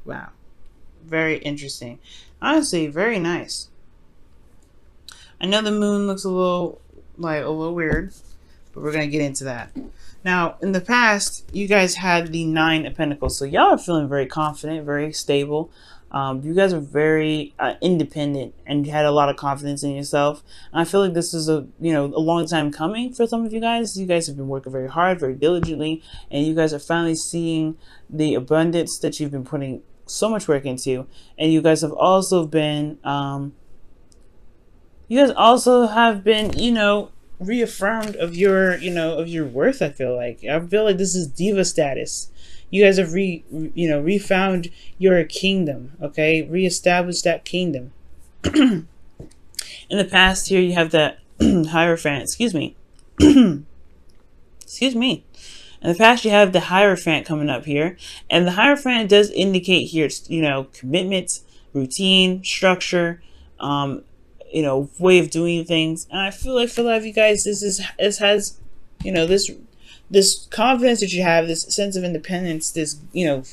Wow. Very interesting. Honestly, very nice. I know the moon looks a little weird, but we're gonna get into that. Now, in the past, you guys had the Nine of Pentacles, so y'all are feeling very confident, very stable. You guys are very independent, and you had a lot of confidence in yourself. And I feel like this is a long time coming for some of you guys. You guys have been working very hard, very diligently, and you guys are finally seeing the abundance that you've been putting so much work into. And you guys have also been reaffirmed of your worth. I feel like this is diva status. You guys have refound your kingdom. Okay, reestablished that kingdom. In the past here, you have that Hierophant. Excuse me. Excuse me. In the past, you have the Hierophant coming up here, and the Hierophant does indicate here, commitment, routine, structure, way of doing things. And I feel like for a lot of you guys, this has, this confidence that you have, this sense of independence, this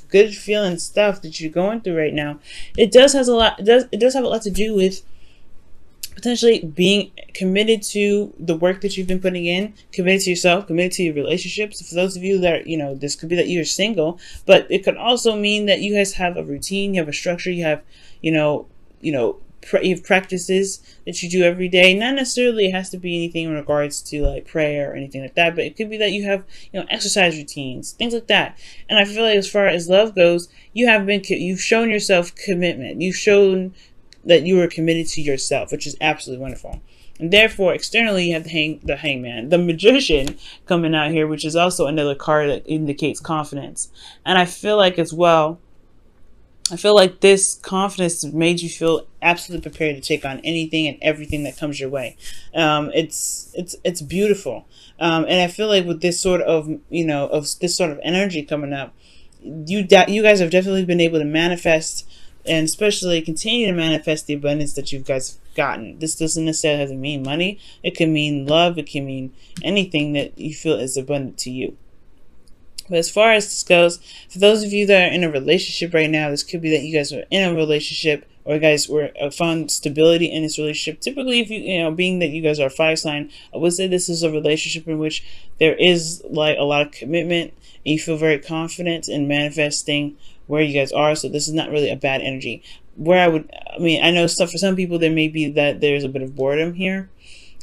good feeling stuff that you're going through right now. It does have a lot to do with potentially being committed to the work that you've been putting in, committed to yourself, committed to your relationships. For those of you that this could be that you're single, but it could also mean that you guys have a routine, you have a structure, you have you have practices that you do every day. Not necessarily it has to be anything in regards to like prayer or anything like that, but it could be that you have exercise routines, things like that. And I feel like as far as love goes, you've shown yourself commitment. You've shown that you are committed to yourself, which is absolutely wonderful. And therefore, externally, you have the Hangman, the Magician coming out here, which is also another card that indicates confidence. And I feel like as well, this confidence made you feel absolutely prepared to take on anything and everything that comes your way. It's beautiful, and I feel like with this sort of this sort of energy coming up, you guys have definitely been able to manifest, and especially continue to manifest the abundance that you guys have gotten. This doesn't necessarily have to mean money. It can mean love. It can mean anything that you feel is abundant to you. But as far as this goes, for those of you that are in a relationship right now, this could be that you guys are in a relationship, or you guys found stability in this relationship. Typically, if being that you guys are a fire sign, I would say this is a relationship in which there is like a lot of commitment, and you feel very confident in manifesting where you guys are. So this is not really a bad energy. I know for some people there may be that there's a bit of boredom here.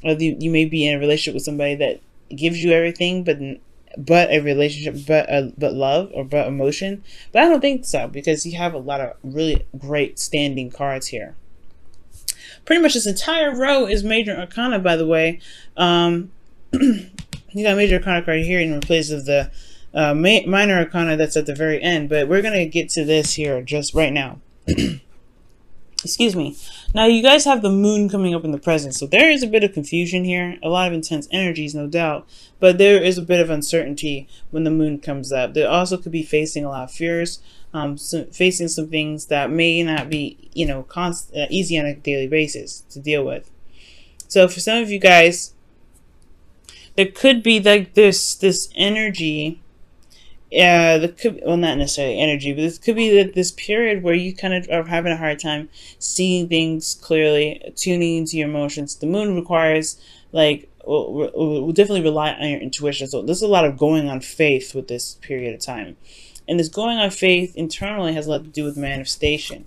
Or you may be in a relationship with somebody that gives you everything, but a relationship, but love or but emotion. But I don't think so, because you have a lot of really great standing cards here. Pretty much this entire row is major arcana, by the way. You got major arcana card here in place of the minor arcana that's at the very end. But we're gonna get to this here just right now. Excuse me. Now you guys have the moon coming up in the present, so there is a bit of confusion here, a lot of intense energies, no doubt, but there is a bit of uncertainty when the moon comes up. There also could be facing a lot of fears, facing some things that may not be, easy on a daily basis to deal with. So for some of you guys, there could be like this energy. Yeah, not necessarily energy, but this could be this period where you kind of are having a hard time seeing things clearly, tuning into your emotions. The moon requires, will definitely rely on your intuition. So there's a lot of going on faith with this period of time. And this going on faith internally has a lot to do with manifestation.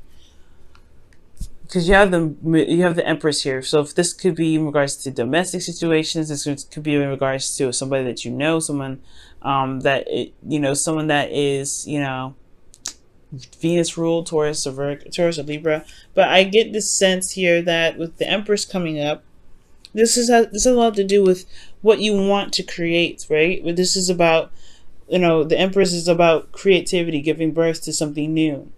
Because you have the Empress here. So if this could be in regards to domestic situations, this could be in regards to somebody that someone someone that is Venus ruled, Taurus or Libra. But I get this sense here that with the Empress coming up, this has a lot to do with what you want to create, right? This is about the Empress is about creativity, giving birth to something new.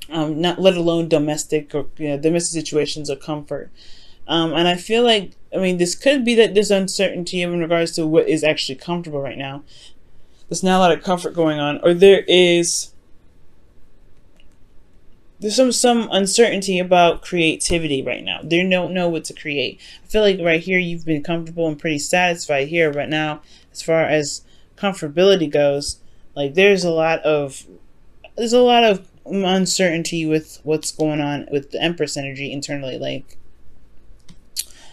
Not let alone domestic situations or comfort. And I feel like, this could be that there's uncertainty in regards to what is actually comfortable right now. There's not a lot of comfort going on, or there's some uncertainty about creativity right now. They don't know what to create. I feel like right here you've been comfortable and pretty satisfied here, but now as far as comfortability goes, like there's a lot of uncertainty with what's going on with the Empress energy internally. Like,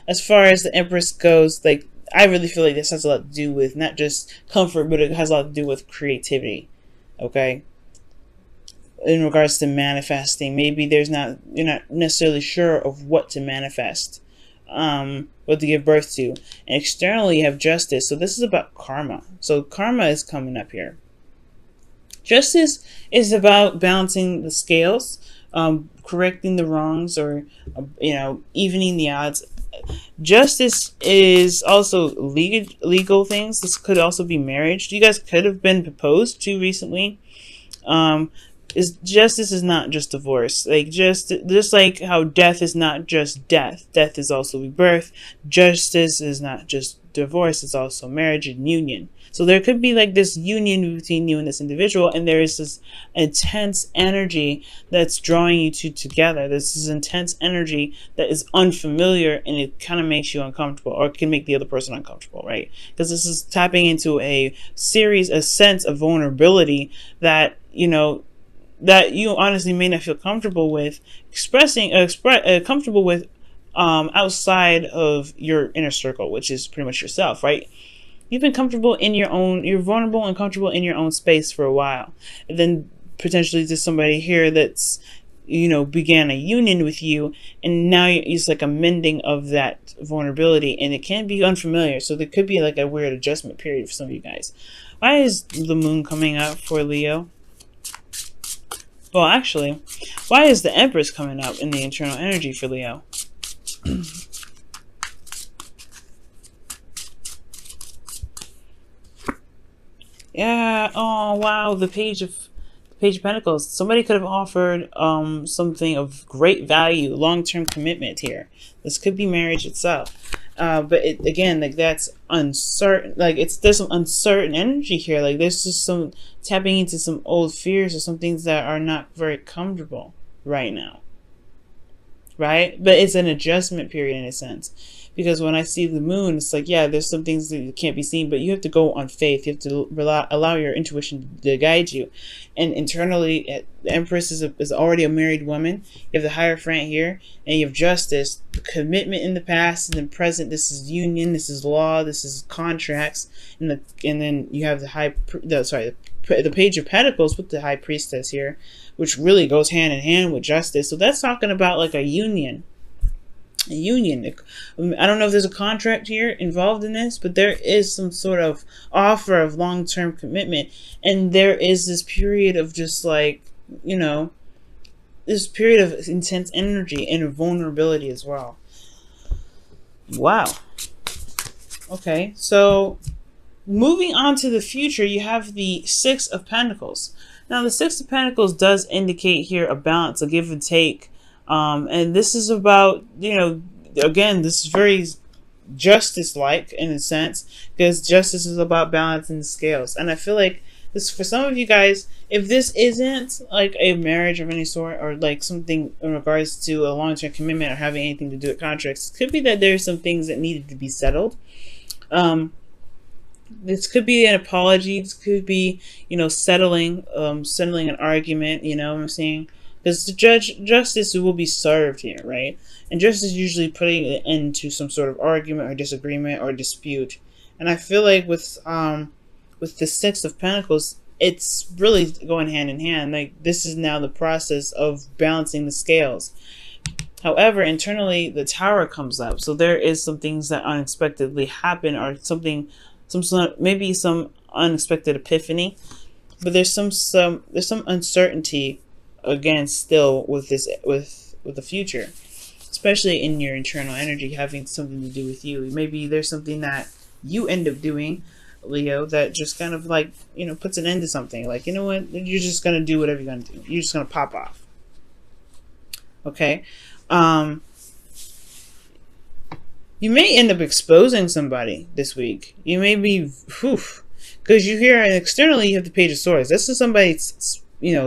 as far as the Empress goes, like, I really feel like this has a lot to do with not just comfort, but it has a lot to do with creativity. Okay, in regards to manifesting, maybe you're not necessarily sure of what to manifest, what to give birth to. And externally, you have justice. So this is about karma. So karma is coming up here. Justice is about balancing the scales, correcting the wrongs, or evening the odds. Justice is also legal things. This could also be marriage. You guys could have been proposed to recently. Is justice is not just divorce. Like, just like how death is not just death. Death is also rebirth. Justice is not just divorce. It's also marriage and union. So there could be like this union between you and this individual, and there is this intense energy that's drawing you two together. This is intense energy that is unfamiliar, and it kind of makes you uncomfortable, or it can make the other person uncomfortable, right? Because this is tapping into a sense of vulnerability that that you honestly may not feel comfortable with comfortable with outside of your inner circle, which is pretty much yourself, right? You've been comfortable in you're vulnerable and comfortable in your own space for a while. And then potentially there's somebody here that's, began a union with you, and now it's like a mending of that vulnerability, and it can be unfamiliar. So there could be like a weird adjustment period for some of you guys. Why is the moon coming up for Leo? Well, actually, why is the Empress coming up in the internal energy for Leo? Yeah. Oh, wow. The Page of Pentacles. Somebody could have offered something of great value, long-term commitment here. This could be marriage itself. But again, like, that's uncertain. Like, there's some uncertain energy here. Like, there's just some tapping into some old fears or some things that are not very comfortable right now. Right? But it's an adjustment period in a sense. Because when I see the moon, it's like, yeah, there's some things that can't be seen, but you have to go on faith. You have to allow your intuition to guide you. And internally, the Empress is already a married woman. You have the Hierophant here, and you have justice, commitment in the past, and then present. This is union, this is law, this is contracts, and then you have the Page of Pentacles with the High Priestess here, which really goes hand in hand with justice. So that's talking about like a union. A union. I don't know if there's a contract here involved in this, but there is some sort of offer of long-term commitment, and there is this period of just like, this period of intense energy and vulnerability as well. Wow. Okay, so moving on to the future, you have the Six of Pentacles. Now, the Six of Pentacles does indicate here a balance, a give and take. And this is about, again, this is very justice-like in a sense, because justice is about balancing the scales. And I feel like this, for some of you guys, if this isn't like a marriage of any sort, or like something in regards to a long-term commitment or having anything to do with contracts, it could be that there's some things that needed to be settled. This could be an apology. This could be, settling an argument, what I'm saying? Because the justice will be served here, right? And justice is usually putting an end to some sort of argument or disagreement or dispute. And I feel like with the Six of Pentacles, it's really going hand in hand. Like, this is now the process of balancing the scales. However, internally, the Tower comes up. So there is some things that unexpectedly happen, or maybe some unexpected epiphany. But there's some uncertainty, again, still with the future, especially in your internal energy having something to do with you. Maybe there's something that you end up doing, Leo, that just kind of like, puts an end to something. Like, you know what, you're just gonna do whatever you're gonna do. You're just gonna pop off. Okay. You may end up exposing somebody this week. You may be, because you hear, and externally you have the Page of Swords. This is somebody,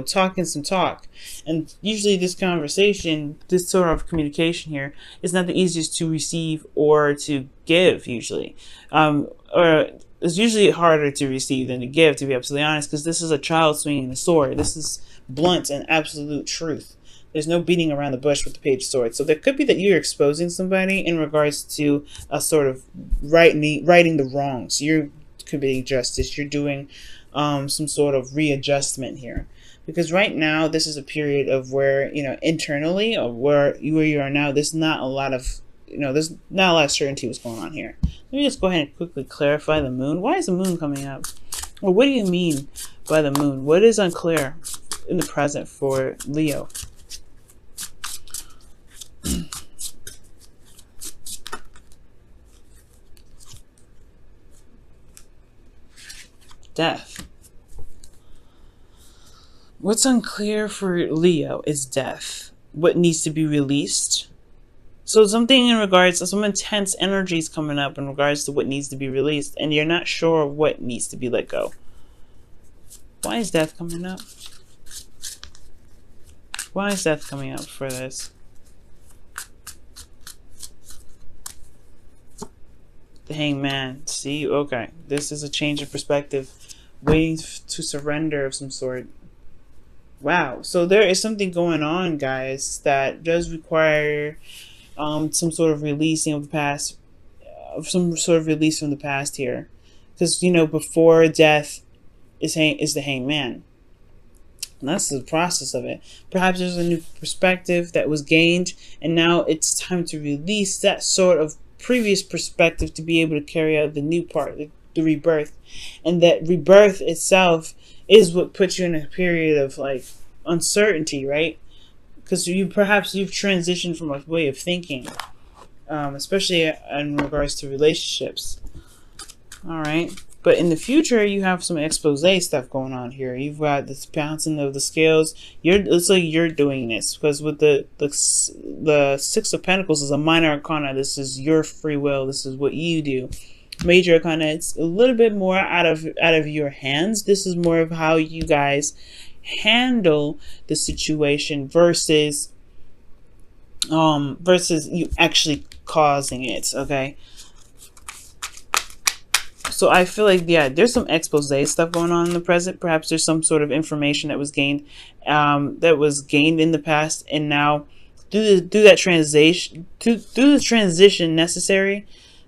talking some talk. And usually this conversation, this sort of communication here, is not the easiest to receive or to give, usually. Or it's usually harder to receive than to give, to be absolutely honest, because this is a child swinging the sword. This is blunt and absolute truth. There's no beating around the bush with the Page of Swords. So there could be that you're exposing somebody in regards to a sort of righting the wrongs. You're committing justice. You're doing some sort of readjustment here. Because right now, this is a period of where, internally, or where you are now, there's not a lot of, there's not a lot of certainty what's going on here. Let me just go ahead and quickly clarify the moon. Why is the moon coming up? Well, what do you mean by the moon? What is unclear in the present for Leo? Death. What's unclear for Leo is death. What needs to be released. So something in regards to some intense energies coming up in regards to what needs to be released, and you're not sure what needs to be let go. Why is death coming up? Why is death coming up for this? The Hangman. See, okay. This is a change of perspective. Waiting to surrender of some sort. Wow. So there is something going on, guys, that does require some sort of releasing of the past. Some sort of release from the past here. Because, before death is the Hangman. And that's the process of it. Perhaps there's a new perspective that was gained, and now it's time to release that sort of previous perspective to be able to carry out the new part, the rebirth. And that rebirth itself is what puts you in a period of like uncertainty, right? Because you've transitioned from a way of thinking, especially in regards to relationships. All right. But in the future, you have some expose stuff going on here. You've got this bouncing of the scales. It's like you're doing this because with the Six of Pentacles is a minor arcana. This is your free will. This is what you do. Major arcana, it's a little bit more out of your hands. This is more of how you guys handle the situation versus you actually causing it. Okay. So I feel like, yeah, there's some expose stuff going on in the present. Perhaps there's some sort of information that was gained in the past, and now through the transition necessary,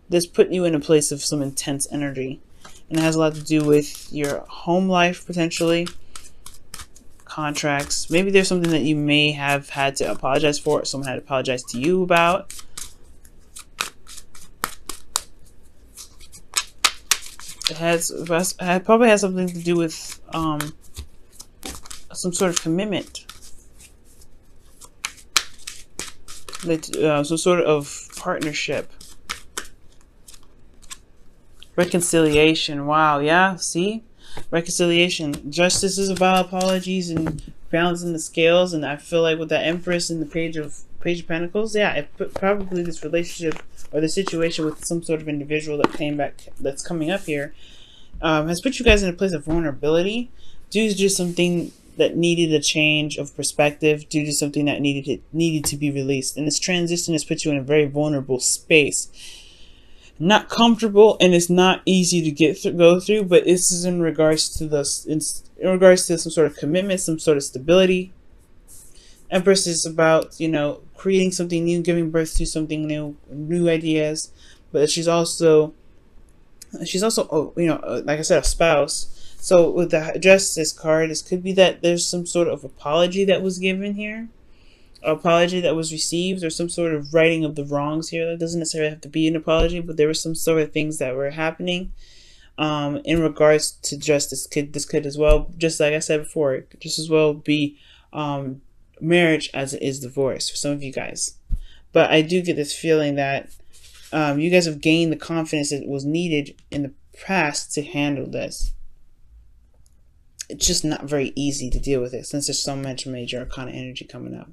this put you in a place of some intense energy, and it has a lot to do with your home life potentially, contracts. Maybe there's something that you may have had to apologize for, or someone had to apologize to you about. It probably has something to do with some sort of commitment, some sort of partnership, reconciliation. Wow, yeah, see, reconciliation. Justice is about apologies and balancing the scales, and I feel like with that Empress and the Page of Pentacles, yeah, it put probably this relationship or the situation with some sort of individual that's coming up here, has put you guys in a place of vulnerability due to just something that needed a change of perspective, due to something that needed to be released. And this transition has put you in a very vulnerable space. Not comfortable, and it's not easy to go through, but this is in regards to some sort of commitment, some sort of stability. Empress is about, creating something new, giving birth to something new ideas. But she's also, like I said, a spouse. So with the Justice card, this could be that there's some sort of apology that was given here, apology that was received, or some sort of righting of the wrongs here. That doesn't necessarily have to be an apology, but there were some sort of things that were happening in regards to justice. This could as well, just like I said before, it could just as well be marriage as it is divorce for some of you guys. But I do get this feeling that you guys have gained the confidence that was needed in the past to handle this. It's just not very easy to deal with it since there's so much major arcana energy coming up.